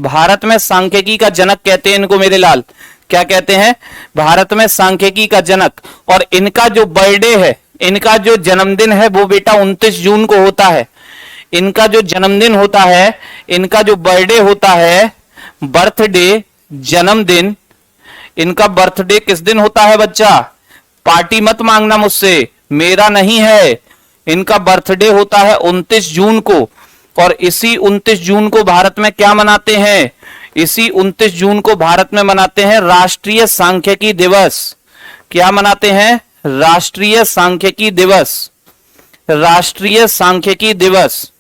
भारत में सांख्यिकी का जनक कहते हैं इनको मेरे लाल, क्या कहते हैं, भारत में सांख्यिकी का जनक। और इनका जो बर्थडे है, इनका जो जन्मदिन है वो बेटा 29 जून को होता है। इनका जो जन्मदिन होता है, इनका जो बर्थडे होता है, बर्थडे जन्मदिन, इनका बर्थडे किस दिन होता है बच्चा? पार्टी मत मांगना मुझसे, मेरा नहीं है। इनका बर्थडे होता है 29 जून को, और इसी 29 जून को भारत में क्या मनाते हैं? इसी 29 जून को भारत में मनाते हैं राष्ट्रीय सांख्यिकी दिवस। क्या मनाते हैं? राष्ट्रीय सांख्यिकी दिवस। राष्ट्रीय सांख्यिकी दिवस,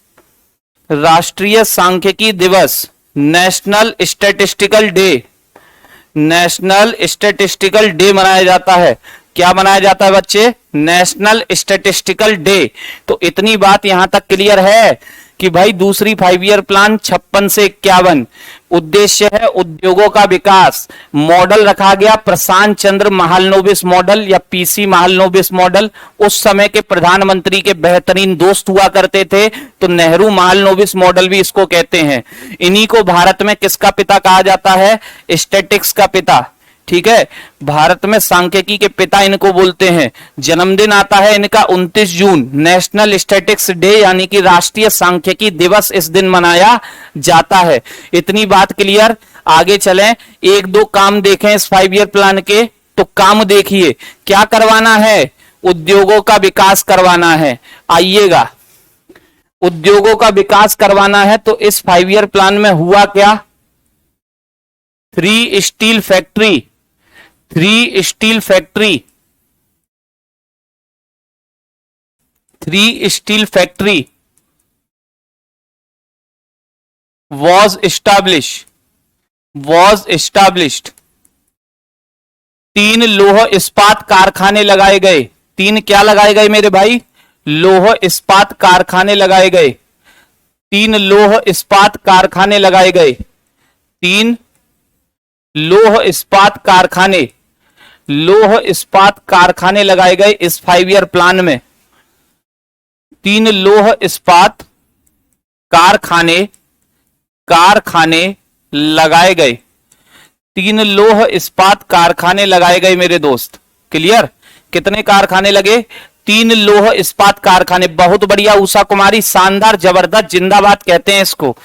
राष्ट्रीय सांख्यिकी दिवस, national statistical day, national statistical day मनाया जाता है। क्या मनाया जाता है बच्चे? National statistical day. तो इतनी बात यहां तक क्लियर है कि भाई दूसरी 5 ईयर प्लान 56 से 51, उद्देश्य है उद्योगों का विकास। मॉडल रखा गया प्रशांत चंद्र महालनोबिस मॉडल या पीसी महालनोबिस मॉडल। उस समय के प्रधानमंत्री के बेहतरीन दोस्त हुआ करते थे, तो नेहरू महालनोबिस मॉडल भी इसको कहते हैं। इन्हीं को भारत में किसका पिता कहा जाता है? स्टैटिक्स का पिता। ठीक है, भारत में सांख्यिकी के पिता इनको बोलते हैं। जन्मदिन आता है इनका 29 जून, नेशनल स्टैटिक्स डे यानी कि राष्ट्रीय सांख्यिकी दिवस इस दिन मनाया जाता है। इतनी बात क्लियर। आगे चलें, एक दो काम देखें इस 5 ईयर प्लान के। तो काम देखिए, क्या करवाना है? उद्योगों का विकास करवाना है। आइएगा, उद्योगों का विकास करवाना है। तो इस 5 ईयर प्लान में हुआ क्या? 3 steel factory, 3 steel factory, 3 steel factory was established। 3 लौह इस्पात कारखाने लगाए गए। 3 क्या लगाए गए मेरे भाई? लौह इस्पात कारखाने लगाए गए। 3 लौह इस्पात कारखाने लगाए गए। 3 लौह इस्पात कारखाने, लौह इस्पात कारखाने लगाए गए इस 5 ईयर प्लान में। 3 लौह इस्पात कारखाने, कारखाने लगाए गए। 3 लौह इस्पात कारखाने लगाए गए मेरे दोस्त। क्लियर? कितने कारखाने लगे? 3 लौह इस्पात कारखाने। बहुत बढ़िया उषा कुमारी, शानदार, जबरदस्त, जिंदाबाद कहते हैं इसको।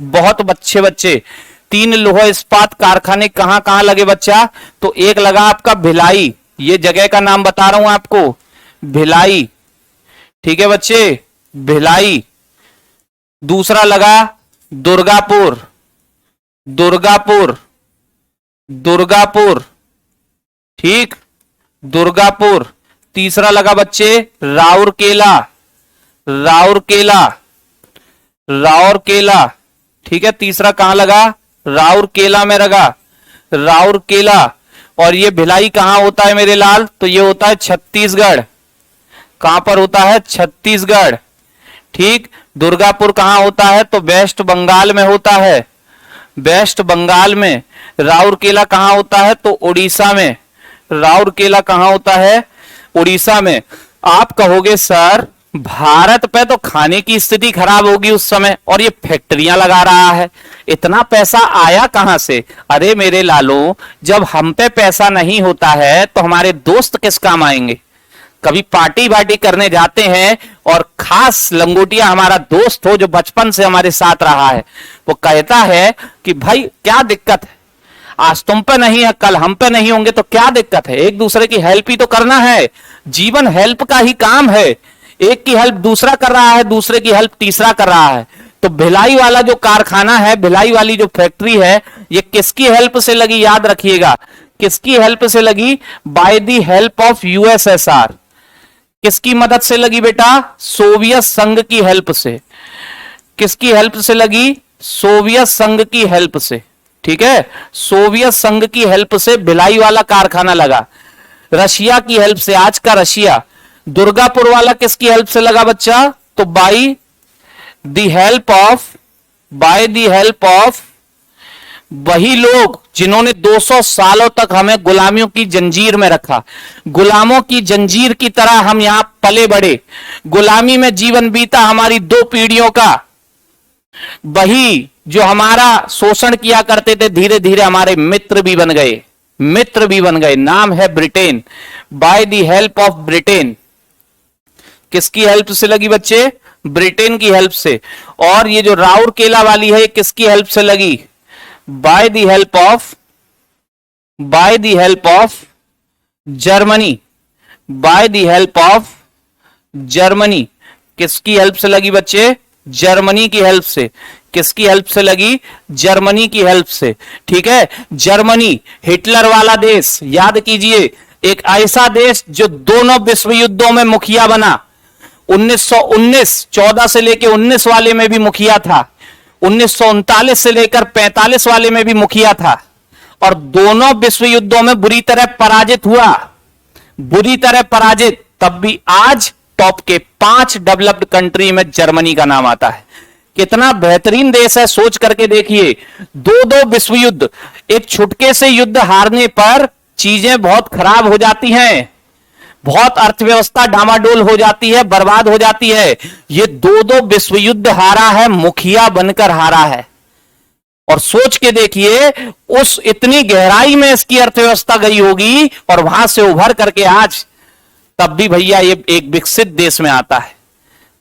बहुत अच्छे बच्चे। 3 लौह इस्पात कारखाने कहां कहां लगे बच्चा? तो एक लगा आपका भिलाई, ये जगह का नाम बता रहा हूं आपको, भिलाई। ठीक है बच्चे, भिलाई। दूसरा लगा दुर्गापुर, दुर्गापुर, दुर्गापुर। ठीक, दुर्गापुर। तीसरा लगा बच्चे राउरकेला, राउरकेला, राउरकेला। ठीक है, तीसरा कहां लगा? राउरकेला में लगा, राउरकेला। और ये भिलाई कहां होता है मेरे लाल? तो ये होता है छत्तीसगढ़। कहां पर होता है? छत्तीसगढ़। ठीक, दुर्गापुर कहां होता है? तो वेस्ट बंगाल में होता है, वेस्ट बंगाल में। राउरकेला कहां होता है? तो उड़ीसा में। राउरकेला कहां होता है? उड़ीसा में। आप कहोगे सर भारत पे तो खाने की स्थिति खराब होगी उस समय, और ये फैक्ट्रियां लगा रहा है, इतना पैसा आया कहां से? अरे मेरे लालो, जब हम पे पैसा नहीं होता है तो हमारे दोस्त किस काम आएंगे? कभी पार्टी वार्टी करने जाते हैं और खास लंगोटिया हमारा दोस्त हो जो बचपन से हमारे साथ रहा है, वो कहता है कि भाई क्या दिक्कत है, आज तुम पे नहीं है कल हम पे नहीं होंगे तो क्या दिक्कत है, एक दूसरे की हेल्प ही तो करना है। जीवन हेल्प का ही काम है। एक की हेल्प दूसरा कर रहा है, दूसरे की हेल्प तीसरा कर रहा है। तो भिलाई वाला जो कारखाना है, भिलाई वाली जो फैक्ट्री है, ये किसकी हेल्प से लगी? याद रखिएगा, किसकी हेल्प से लगी? By the help of USSR. किसकी मदद से लगी बेटा? सोवियत संघ की हेल्प से। किसकी हेल्प से लगी? सोवियत संघ की हेल्प से। ठीक है, सोवियत संघ की हेल्प से भिलाई वाला कारखाना लगा। रशिया की हेल्प से, आज का रशिया। दुर्गापुर वाला किसकी हेल्प से लगा बच्चा? तो बाय द हेल्प ऑफ वही लोग जिन्होंने 200 सालों तक हमें गुलामियों की जंजीर में रखा। गुलामों की जंजीर की तरह हम यहां पले बढ़े, गुलामी में जीवन बीता हमारी 2 पीढ़ियों का। वही जो हमारा शोषण किया करते थे, धीरे धीरे हमारे मित्र भी बन गए, मित्र भी बन गए। नाम है Britain. By the help of Britain. किसकी हेल्प से लगी बच्चे? ब्रिटेन की हेल्प से। और ये जो राउरकेला वाली है, किसकी हेल्प से लगी? By the help of by the help of Germany, by the help of Germany. किसकी हेल्प से लगी बच्चे? जर्मनी की हेल्प से। किसकी हेल्प से लगी? जर्मनी की हेल्प से। ठीक है, जर्मनी हिटलर वाला देश, याद कीजिए, एक ऐसा देश जो दोनों विश्व युद्धों में मुखिया बना। 1919 14 से लेकर 19 वाले में भी मुखिया था, 1939 से लेकर 45 वाले में भी मुखिया था, और दोनों विश्व युद्धों में बुरी तरह पराजित हुआ, बुरी तरह पराजित। तब भी आज टॉप के 5 डेवलप्ड कंट्री में जर्मनी का नाम आता है। कितना बेहतरीन देश है, सोच करके देखिए। दो विश्व युद्ध, एक छुटके से युद्ध हारने पर चीजें बहुत खराब हो जाती हैं, बहुत अर्थव्यवस्था डामाडोल हो जाती है, बर्बाद हो जाती है। ये दो विश्व युद्ध हारा है, मुखिया बनकर हारा है। और सोच के देखिए उस इतनी गहराई में इसकी अर्थव्यवस्था गई होगी, और वहां से उभर करके आज तब भी भैया ये एक विकसित देश में आता है।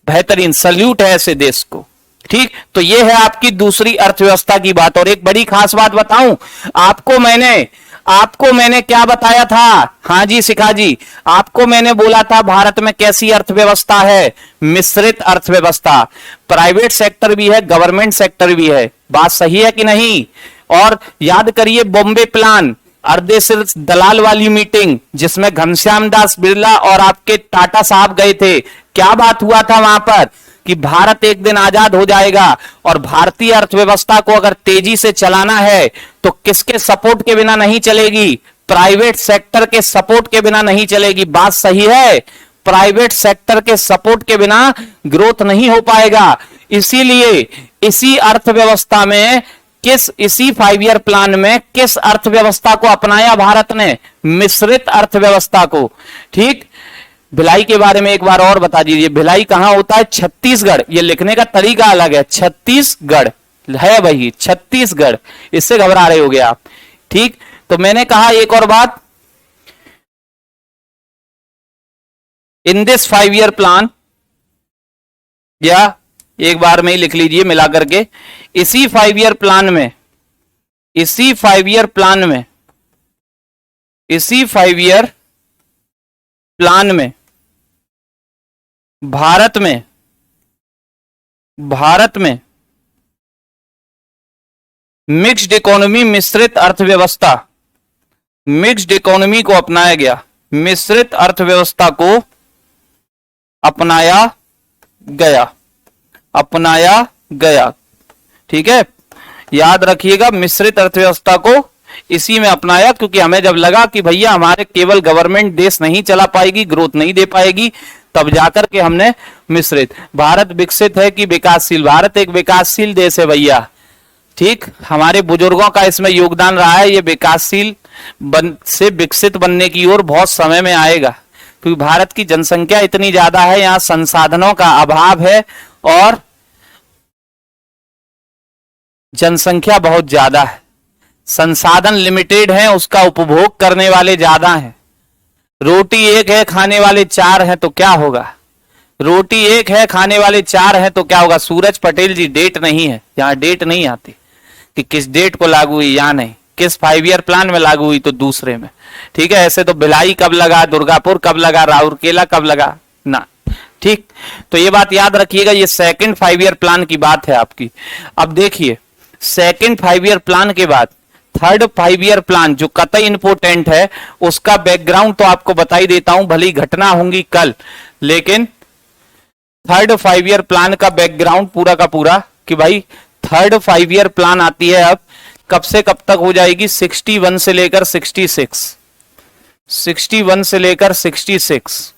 बेहतरीन, सल्यूट है ऐसे देश को। ठीक, तो ये है आपकी दूसरी अर्थव्यवस्था की बात। और एक बड़ी खास बात बताऊं आपको मैंने क्या बताया था? हां जी शिखा जी, आपको मैंने बोला था भारत में कैसी अर्थव्यवस्था है? मिश्रित अर्थव्यवस्था, प्राइवेट सेक्टर भी है, गवर्नमेंट सेक्टर भी है। बात सही है कि नहीं? और याद करिए बॉम्बे प्लान, अर्धेसिर दलाल वाली मीटिंग जिसमें घनश्याम दास बिरला और आपके टाटा साहब गए थे, क्या बात हुआ था वहां पर? कि भारत एक दिन आजाद हो जाएगा और भारतीय अर्थव्यवस्था को अगर तेजी से चलाना है तो किसके सपोर्ट के बिना नहीं चलेगी? प्राइवेट सेक्टर के सपोर्ट के बिना नहीं चलेगी। बात सही है, प्राइवेट सेक्टर के सपोर्ट के बिना ग्रोथ नहीं हो पाएगा। इसीलिए इसी अर्थव्यवस्था में इसी 5 ईयर प्लान में किस अर्थव्यवस्था को अपनाया भारत ने? मिश्रित अर्थव्यवस्था को। ठीक, भिलाई के बारे में एक बार और बता दीजिए, भिलाई कहां होता है? छत्तीसगढ़। ये लिखने का तरीका अलग है, छत्तीसगढ़ है भाई, छत्तीसगढ़। इससे घबरा रहे होगे आप। ठीक, तो मैंने कहा एक और बात, इन दिस 5 ईयर प्लान, या एक बार में ही लिख लीजिए मिला करके, इसी 5 ईयर प्लान में, इसी 5 ईयर प्लान में, इसी 5 ईयर प्लान में भारत में मिक्स्ड इकोनॉमी, मिश्रित अर्थव्यवस्था, मिक्स्ड इकोनॉमी को अपनाया गया, मिश्रित अर्थव्यवस्था को अपनाया गया। ठीक है, याद रखिएगा, मिश्रित अर्थव्यवस्था को इसी में अपनाया, क्योंकि हमें जब लगा कि भैया हमारे केवल गवर्नमेंट देश नहीं चला पाएगी, ग्रोथ नहीं दे पाएगी, तब जाकर के हमने मिश्रित। भारत विकसित है कि विकासशील? भारत एक विकासशील देश है भैया। ठीक, हमारे बुजुर्गों का इसमें योगदान रहा है। ये विकासशील से विकसित बनने की ओर बहुत समय में आएगा, क्योंकि भारत की जनसंख्या इतनी ज्यादा है, यहां संसाधनों का अभाव है, और जनसंख्या बहुत ज्यादा है, संसाधन लिमिटेड है, उसका उपभोग करने वाले ज्यादा हैं। रोटी एक है, खाने वाले 4 हैं, तो क्या होगा? रोटी एक है, खाने वाले 4 हैं, तो क्या होगा? सूरज पटेल जी, डेट नहीं है यहां, डेट नहीं आती कि किस डेट को लागू हुई, यहां नहीं, किस 5 ईयर प्लान में लागू हुई, तो दूसरे में। ठीक है, ऐसे तो भिलाई कब लगा, दुर्गापुर कब लगा, राउरकेला कब लगा ना। ठीक, तो ये बात याद रखिएगा, ये सेकंड 5 ईयर प्लान की बात है आपकी। अब देखिए, सेकंड 5 ईयर प्लान के बाद थर्ड 5 ईयर प्लान जो कतई इंपोर्टेंट है, उसका बैकग्राउंड तो आपको बता ही देता हूं, भली घटना होंगी कल, लेकिन थर्ड 5 ईयर प्लान का बैकग्राउंड पूरा का पूरा कि भाई थर्ड 5 ईयर प्लान आती है अब कब से कब तक हो जाएगी? 61 से लेकर 66, 61 से लेकर 66,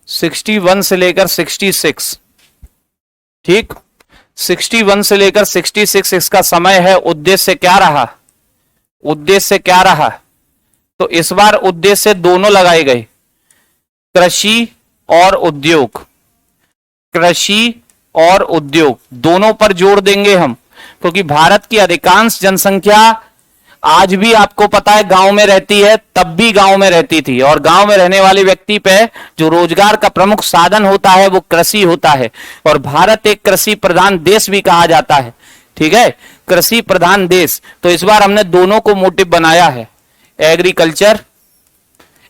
61 से लेकर 66। ठीक, 61 से लेकर 66 इसका समय है। उद्देश्य क्या रहा? उद्देश्य क्या रहा? तो इस बार उद्देश्य दोनों लगाए गए, कृषि और उद्योग, कृषि और उद्योग दोनों पर जोर देंगे हम, क्योंकि भारत की अधिकांश जनसंख्या आज भी आपको पता है गांव में रहती है, तब भी गांव में रहती थी, और गांव में रहने वाले व्यक्ति पे जो रोजगार का प्रमुख साधन होता है वो कृषि होता है, और भारत एक कृषि प्रधान देश भी कहा जाता है। ठीक है, कृषि प्रधान देश। तो इस बार हमने दोनों को मोटिव बनाया है, एग्रीकल्चर,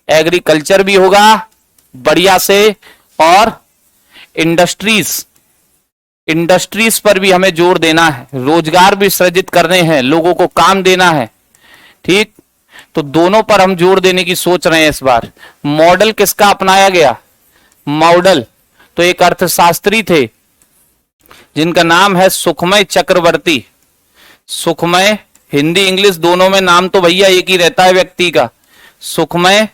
एग्रीकल्चर भी होगा बढ़िया से, और इंडस्ट्रीज, इंडस्ट्रीज पर भी हमें जोर देना है, रोजगार भी सृजित करने हैं, लोगों को काम देना है। ठीक, तो दोनों पर हम जोर देने की सोच रहे हैं इस बार। मॉडल किसका अपनाया गया? मॉडल तो एक अर्थशास्त्री थे जिनका नाम है सुखमय चक्रवर्ती। सुखमय, हिंदी इंग्लिश दोनों में नाम तो भैया एक ही रहता है व्यक्ति का, सुखमय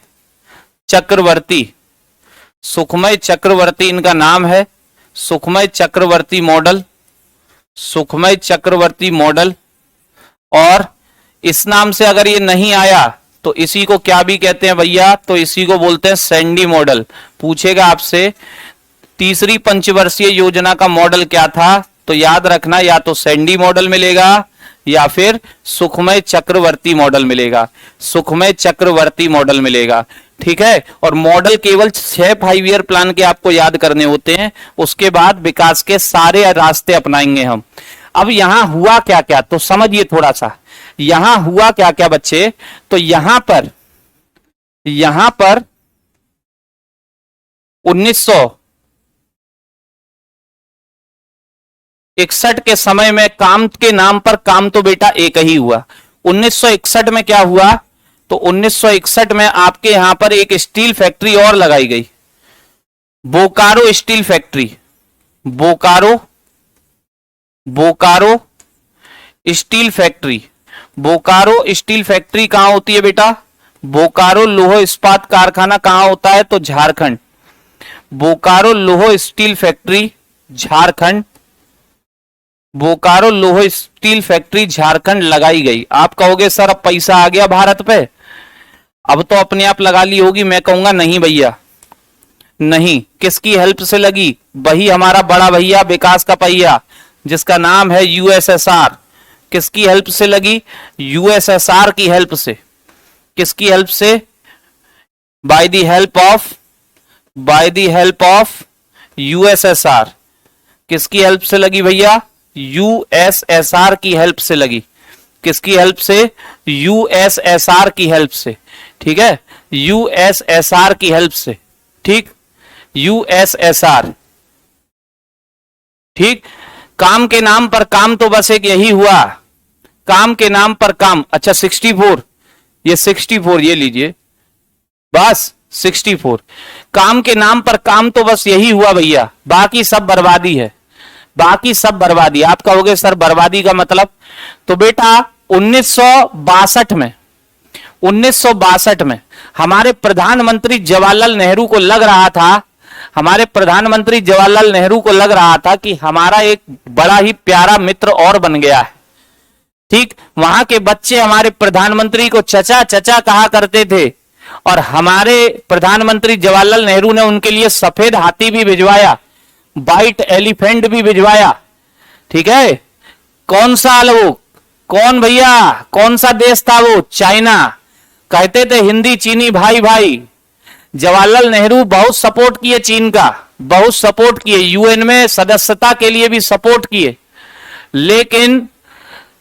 चक्रवर्ती। सुखमय चक्रवर्ती इनका नाम है, सुखमय चक्रवर्ती मॉडल, सुखमय चक्रवर्ती मॉडल। और इस नाम से अगर ये नहीं आया तो इसी को क्या भी कहते हैं भैया? तो इसी को बोलते हैं सैंडी मॉडल। पूछेगा आपसे तीसरी पंचवर्षीय योजना का मॉडल क्या था, तो याद रखना या तो सैंडी मॉडल मिलेगा या फिर सुखमय चक्रवर्ती मॉडल मिलेगा, सुखमय चक्रवर्ती मॉडल मिलेगा। ठीक है, और मॉडल केवल 6 5 ईयर प्लान के आपको याद करने होते हैं, उसके बाद विकास के सारे रास्ते अपनाएंगे हम। अब यहां हुआ क्या क्या, तो समझिए थोड़ा सा, यहां हुआ क्या क्या बच्चे। तो यहां पर 1961 के समय में काम के नाम पर काम तो बेटा एक ही हुआ। 1961 में क्या हुआ? तो 1961 में आपके यहां पर एक स्टील फैक्ट्री और लगाई गई, Bokaro steel factory. Bokaro steel factory. Bokaro steel factory कहां होती है बेटा? बोकारो लौह इस्पात कारखाना कहां होता है? तो झारखंड। बोकारो लौह स्टील फैक्ट्री झारखंड, बोकारो लौह स्टील फैक्ट्री झारखंड लगाई गई। आप कहोगे सर अब पैसा आ गया भारत पे, अब तो अपने आप लगा ली होगी। मैं कहूंगा नहीं भैया, नहीं। किसकी हेल्प से लगी? वही हमारा बड़ा भैया विकास का पहिया जिसका नाम है यूएसएसआर। किसकी हेल्प से लगी? यूएसएसआर की हेल्प से। किसकी हेल्प से? By the help of USSR. किसकी हेल्प से लगी भैया? यूएसएसआर की हेल्प से लगी। किसकी हेल्प से? यूएसएसआर की हेल्प से। ठीक है, यूएसएसआर की हेल्प से। ठीक, यूएसएसआर। ठीक, काम के नाम पर काम तो बस एक यही हुआ, काम के नाम पर काम। अच्छा 64, ये 64 ये लीजिए, बस 64। काम के नाम पर काम तो बस यही हुआ भैया, बाकी सब बर्बादी है, बाकी सब बर्बादी। आप कहोगे सर बर्बादी का मतलब? तो बेटा 1962 में हमारे प्रधानमंत्री जवाहरलाल नेहरू को लग रहा था, हमारे प्रधानमंत्री जवाहरलाल नेहरू को लग रहा था कि हमारा एक बड़ा ही प्यारा मित्र और बन गया है। ठीक, वहां के बच्चे हमारे प्रधानमंत्री को चचा चचा कहा करते थे, और हमारे प्रधानमंत्री जवाहरलाल नेहरू ने उनके लिए सफेद हाथी भी भिजवाया, व्हाइट एलिफेंट भी भिजवाया। ठीक है, कौन सा वो, कौन भैया, कौन सा देश था वो? चाइना। कहते थे हिंदी चीनी भाई भाई। जवाहरलाल नेहरू बहुत सपोर्ट किए चीन का, बहुत सपोर्ट किए, यूएन में सदस्यता के लिए भी सपोर्ट किए, लेकिन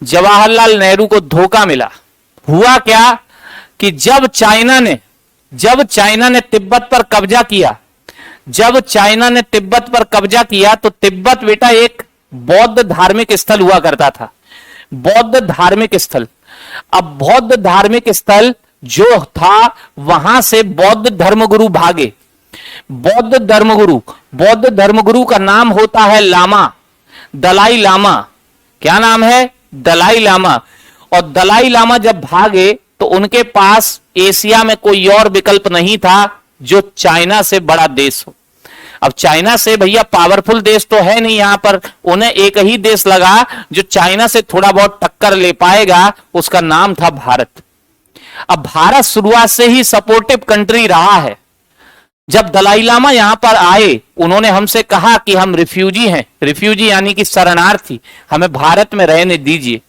जवाहरलाल नेहरू को धोखा मिला। हुआ क्या कि जब चाइना ने तिब्बत पर कब्जा किया, जब चाइना ने तिब्बत पर कब्जा किया, तो तिब्बत बेटा एक बौद्ध धार्मिक स्थल हुआ करता था, बौद्ध धार्मिक स्थल। अब बौद्ध धार्मिक स्थल जो था, वहां से बौद्ध धर्मगुरु भागे। बौद्ध धर्मगुरु का नाम होता है लामा, दलाई लामा। क्या नाम है? दलाई लामा। और दलाई लामा जब भागे तो उनके पास एशिया में कोई और विकल्प नहीं था जो चाइना से बड़ा देश हो। अब चाइना से भैया पावरफुल देश तो है नहीं यहां पर, उन्हें एक ही देश लगा जो चाइना से थोड़ा बहुत टक्कर ले पाएगा, उसका नाम था भारत। अब भारत शुरुआत से ही सपोर्टिव कंट्री रहा है। जब दलाई लामा यहां पर आए, उन्होंने हमसे कहा कि हम रिफ्यूजी हैं, रिफ्यूजी यानी कि शरणार्थी, हमें भारत में रहने दीजिए।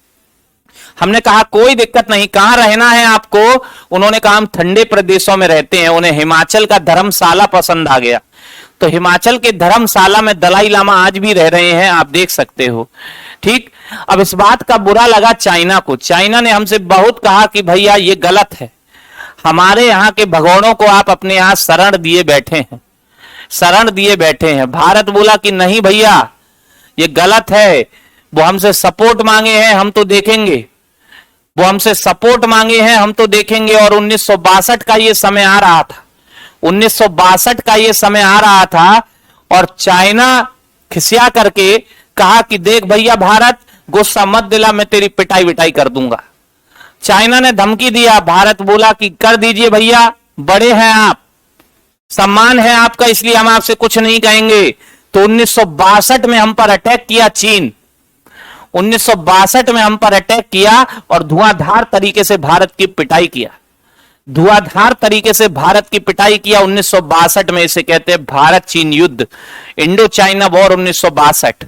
हमने कहा कोई दिक्कत नहीं, कहां रहना है आपको? उन्होंने कहा हम ठंडे प्रदेशों में रहते हैं। उन्हें हिमाचल का धर्मशाला पसंद आ गया, तो हिमाचल के धर्मशाला में दलाई लामा आज भी रह रहे हैं, आप देख सकते हो। ठीक, अब इस बात का बुरा लगा चाइना को। चाइना ने हमसे बहुत कहा कि भैया ये गलत है, हमारे यहाँ के भगोड़ों को आप अपने यहाँ शरण दिए बैठे हैं, शरण दिए बैठे हैं। भारत बोला कि नहीं भैया ये गलत है, वो हमसे सपोर्ट मांगे हैं, हम तो देखेंगे, वो हमसे सपोर्ट मांगे हैं, हम तो देखेंगे। और 1962 का ये समय आ रहा था, 1962 का ये समय आ रहा था, और चाइना खिसिया करके कहा कि देख भैया भारत, गुस्सा मत दिला, मैं तेरी पिटाई विटाई कर दूंगा। चाइना ने धमकी दिया, भारत बोला कि कर दीजिए भैया, बड़े हैं आप, सम्मान है आपका, इसलिए हम आपसे कुछ नहीं कहेंगे। तो 1962 में हम पर अटैक किया चीन, 1962 में हम पर अटैक किया और धुआंधार तरीके से भारत की पिटाई किया, धुआंधार तरीके से भारत की पिटाई किया 1962 में। इसे कहते हैं भारत चीन युद्ध, इंडो चाइना वॉर 1962।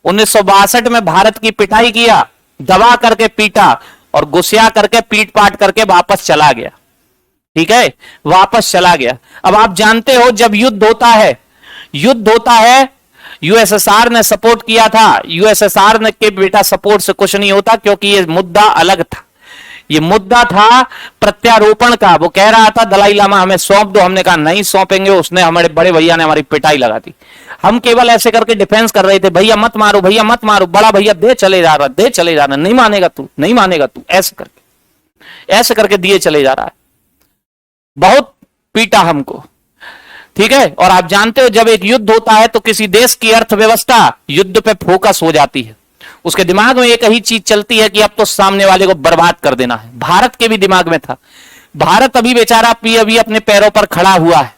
1962 में भारत की पिटाई किया, दबा करके पीटा और गुस्सा करके पीट पाट करके वापस चला गया, ठीक है, वापस चला गया। अब आप जानते हो जब युद्ध होता है, युद्ध होता है, यूएसएसआर ने सपोर्ट किया था, यूएसएसआर ने के बेटा सपोर्ट से कुछ नहीं होता, क्योंकि ये मुद्दा अलग था, ये मुद्दा था प्रत्यारोपण का। वो कह रहा था दलाई लामा हमें सौंप दो, हमने कहा नहीं सौंपेंगे, उसने, हमारे बड़े भैया ने हमारी पिटाई लगा दी। हम केवल ऐसे करके डिफेंस कर रहे थे, भैया मत मारो, भैया मत मारो, बड़ा भैया दे चले जा रहा, दे चले जा रहा, नहीं मानेगा तू, नहीं मानेगा तू, ऐसे करके दिए चले जा रहा है, बहुत पीटा हमको, ठीक है। और आप जानते हो जब एक युद्ध होता है तो किसी देश की अर्थव्यवस्था युद्ध पे फोकस हो जाती है, उसके दिमाग में एक ही चीज चलती है कि अब तो सामने वाले को बर्बाद कर देना है। भारत के भी दिमाग में था, भारत अभी बेचारा अभी अपने पैरों पर खड़ा हुआ है,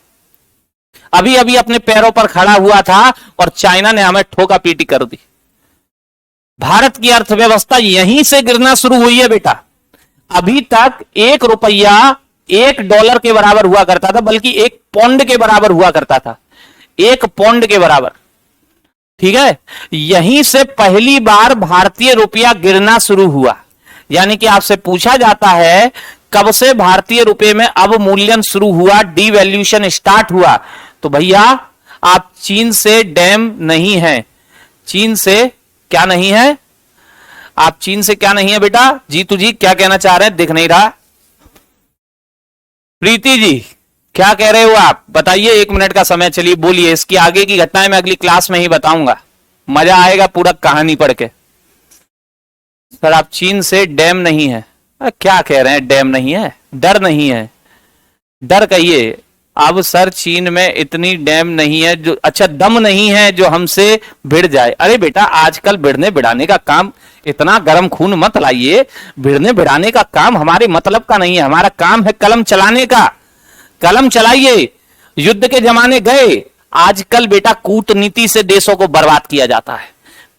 अभी अभी अपने पैरों पर खड़ा हुआ था और चाइना ने हमें ठोका पीटी कर दी। भारत की अर्थव्यवस्था यहीं से गिरना शुरू हुई है बेटा। अभी तक ₹1 $1 के बराबर हुआ करता था, बल्कि 1 पौंड के बराबर हुआ करता था, 1 पौंड के बराबर, ठीक है। यहीं से पहली बार भारतीय रुपया गिरना शुरू हुआ। यानी कि आपसे पूछा जाता है कब से भारतीय रुपये में अवमूल्यन शुरू हुआ, डिवैल्यूएशन स्टार्ट हुआ, तो भैया आप चीन से डैम नहीं है, चीन से क्या नहीं है, आप चीन से क्या नहीं है बेटा? जीतू जी क्या कहना चाह रहे हैं, दिख नहीं रहा। प्रीति जी क्या कह रहे हो आप, बताइए, 1 मिनट का समय, चलिए बोलिए। इसकी आगे की घटनाएं मैं अगली क्लास में ही बताऊंगा, मजा आएगा पूरा कहानी पढ़ के। सर आप चीन से डैम नहीं है, क्या कह रहे हैं, डैम नहीं है, डर नहीं है, डर कहिए। अब सर चीन में इतनी डैम नहीं है जो, अच्छा दम नहीं है जो हमसे भिड़ जाए। अरे बेटा आजकल भिड़ने भिड़ाने का काम, इतना गर्म खून मत लाइए, भिड़ने भिड़ाने का काम हमारे मतलब का नहीं है, हमारा काम है कलम चलाने का। कलम चलाइए, युद्ध के जमाने गए, आजकल बेटा कूटनीति से देशों को बर्बाद किया जाता है,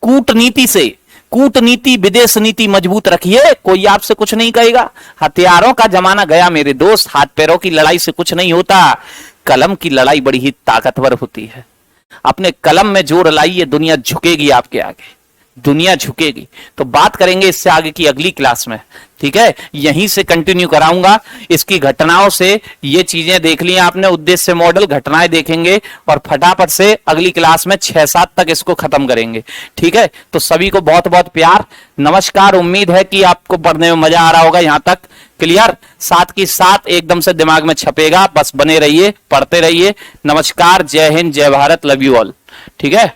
कूटनीति से। कूटनीति विदेश नीति मजबूत रखिए, कोई आपसे कुछ नहीं कहेगा। हथियारों का जमाना गया मेरे दोस्त, हाथ पैरों की लड़ाई से कुछ नहीं होता, कलम की लड़ाई बड़ी ही ताकतवर होती है। अपने कलम में जोर लाइए, दुनिया झुकेगी आपके आगे, दुनिया झुकेगी। तो बात करेंगे इससे आगे की अगली क्लास में, ठीक है, यहीं से कंटिन्यू कराऊंगा। इसकी घटनाओं से ये चीजें देख ली आपने, उद्देश्य मॉडल, घटनाएं देखेंगे और फटाफट से अगली क्लास में 6-7 तक इसको खत्म करेंगे, ठीक है। तो सभी को बहुत बहुत प्यार, नमस्कार। उम्मीद है कि आपको पढ़ने में मजा आ रहा होगा, यहां तक क्लियर, साथ की साथ एकदम से दिमाग में छपेगा, बस बने रहिए, पढ़ते रहिए। नमस्कार, जय हिंद, जय भारत, लव यू ऑल, ठीक है।